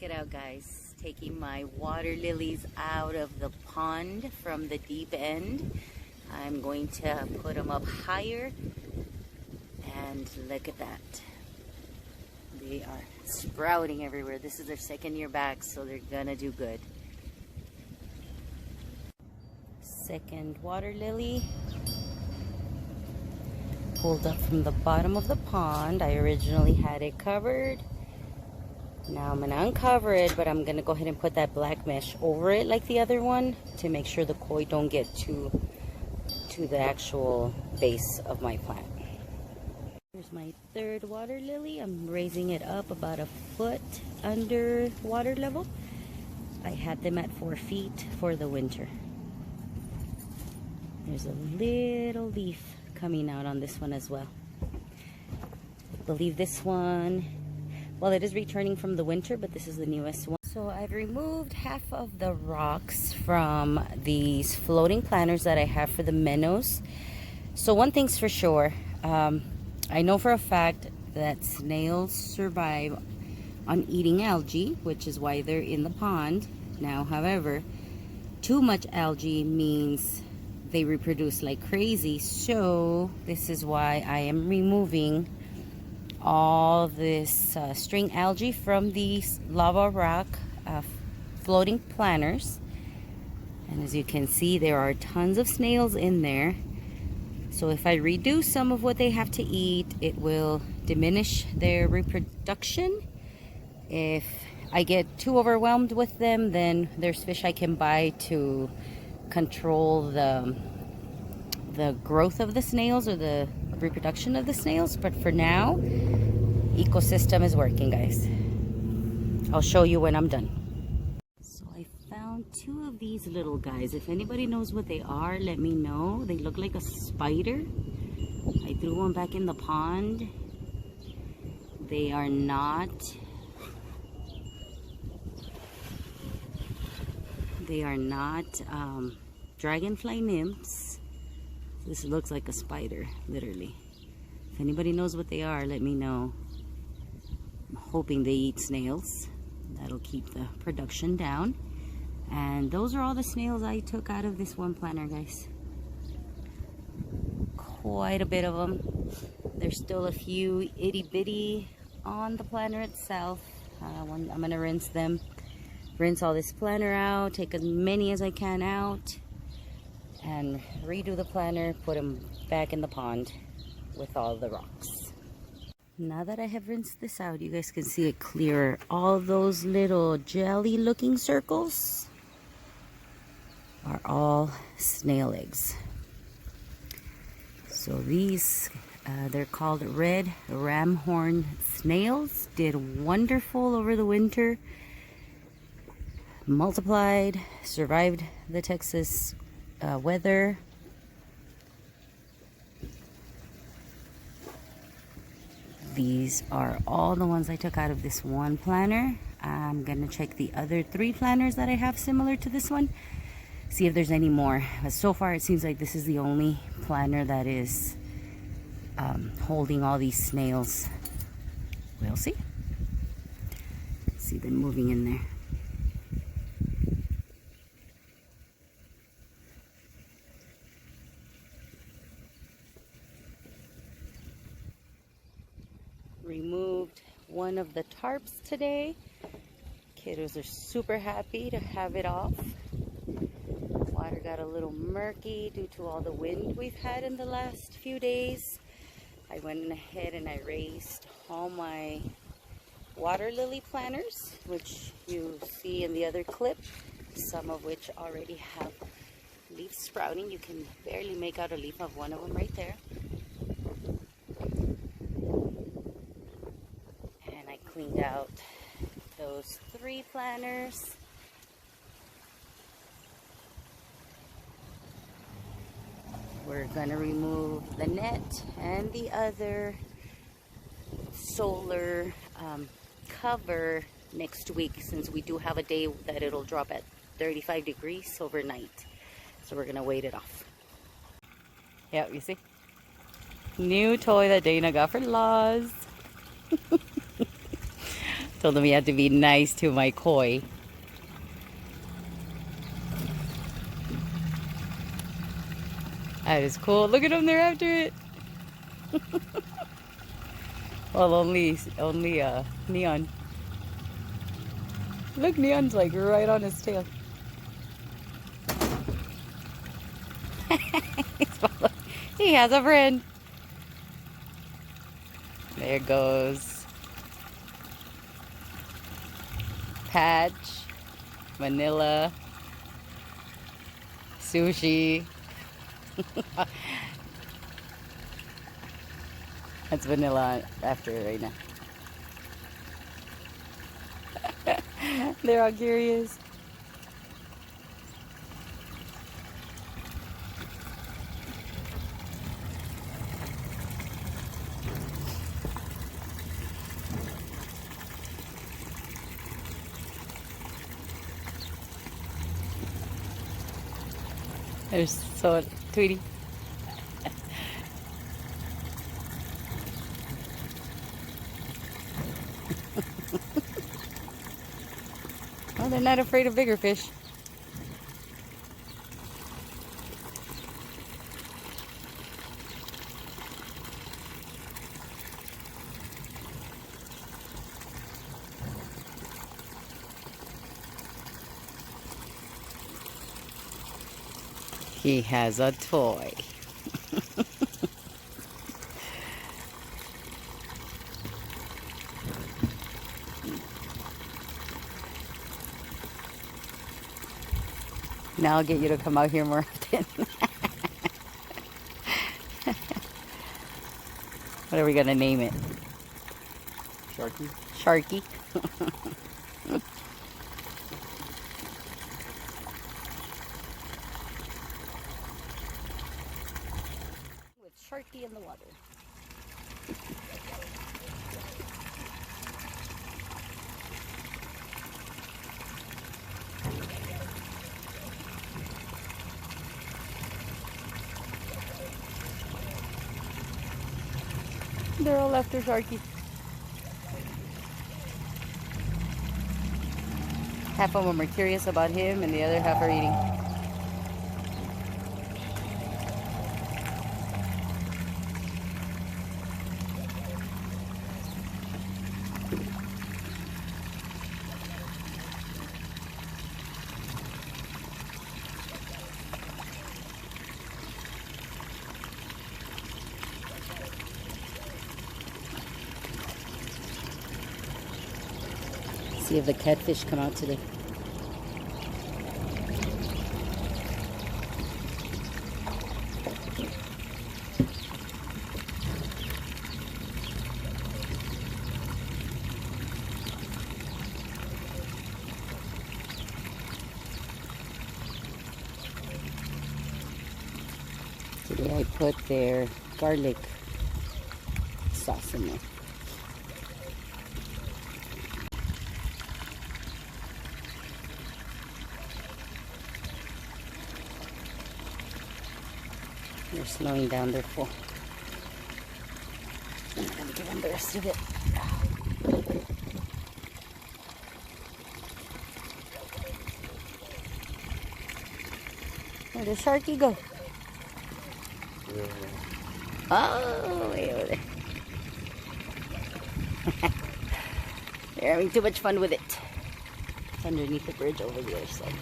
it out, guys. Taking my water lilies out of the pond from the deep end. I'm going to put them up higher, and look at that. They are sprouting everywhere. This is their second year back, so they're gonna do good. Second water lily pulled up from the bottom of the pond. I originally had it covered. Now I'm gonna uncover it, but I'm gonna go ahead and put that black mesh over it like the other one to make sure the koi don't get to the actual base of my plant. Here's my third water lily. I'm raising it up about a foot under water level. I had them at 4 feet for the winter. There's a little leaf coming out on this one as well. I believe this one, well, it is returning from the winter, but this is the newest one. So I've removed half of the rocks from these floating planters that I have for the minnows. So one thing's for sure, I know for a fact that snails survive on eating algae, which is why they're in the pond. Now, however, too much algae means they reproduce like crazy. So this is why I am removing all this string algae from these lava rock floating planters. And as you can see, there are tons of snails in there. So if I reduce some of what they have to eat, it will diminish their reproduction. If I get too overwhelmed with them, then there's fish I can buy to control the growth of the snails or the reproduction of the snails. But for now, ecosystem is working, guys. I'll show you when I'm done. So I found 2 of these little guys. If anybody knows what they are, let me know. They look like a spider. I threw one back in the pond. They are not dragonfly nymphs. This looks like a spider, literally. If anybody knows what they are, let me know. I'm hoping they eat snails. That'll keep the production down. And those are all the snails I took out of this one planter, guys. Quite a bit of them. There's still a few itty bitty on the planter itself. I'm gonna rinse them. Rinse all this planter out, take as many as I can out, and redo the planter, put them back in the pond with all the rocks. Now that I have rinsed this out, you guys can see it clearer. All those little jelly looking circles are all snail eggs. So these, they're called red ramhorn snails. Did wonderful over the winter. Multiplied, survived the Texas weather. These are all the ones I took out of this one planter. I'm gonna check the other 3 planters that I have similar to this one, see if there's any more. But so far it seems like this is the only planter that is holding all these snails. We'll see. See them moving in there. Removed one of the tarps today. Kiddos are super happy to have it off. Water got a little murky due to all the wind we've had in the last few days. I went ahead and I raised all my water lily planters, which you see in the other clip, some of which already have leaves sprouting. You can barely make out a leaf of one of them right there. Cleaned out those 3 planters. We're gonna remove the net and the other solar cover next week, since we do have a day that it'll drop at 35 degrees overnight. So we're gonna wait it off. Yeah, you see? New toy that Dana got for Laws. Told him he had to be nice to my koi. That is cool. Look at them, they're after it. Well, only Neon. Look, Neon's like right on his tail. He has a friend. There goes Patch, Vanilla, Sushi. That's Vanilla after it right now. They're all curious. They're so Tweety. Well, they're not afraid of bigger fish. He has a toy. Now I'll get you to come out here more often. What are we gonna name it? Sharky. Sharky. With Sharky in the water. They're all after Sharky. Half of them are curious about him and the other half are eating. See if the catfish come out today. Today I put their garlic sauce in there. They're slowing down, they're full. I'm gonna give them the rest of it. Where did Sharky go? Yeah. Oh, way over there. They're having too much fun with it. It's underneath the bridge over the other side.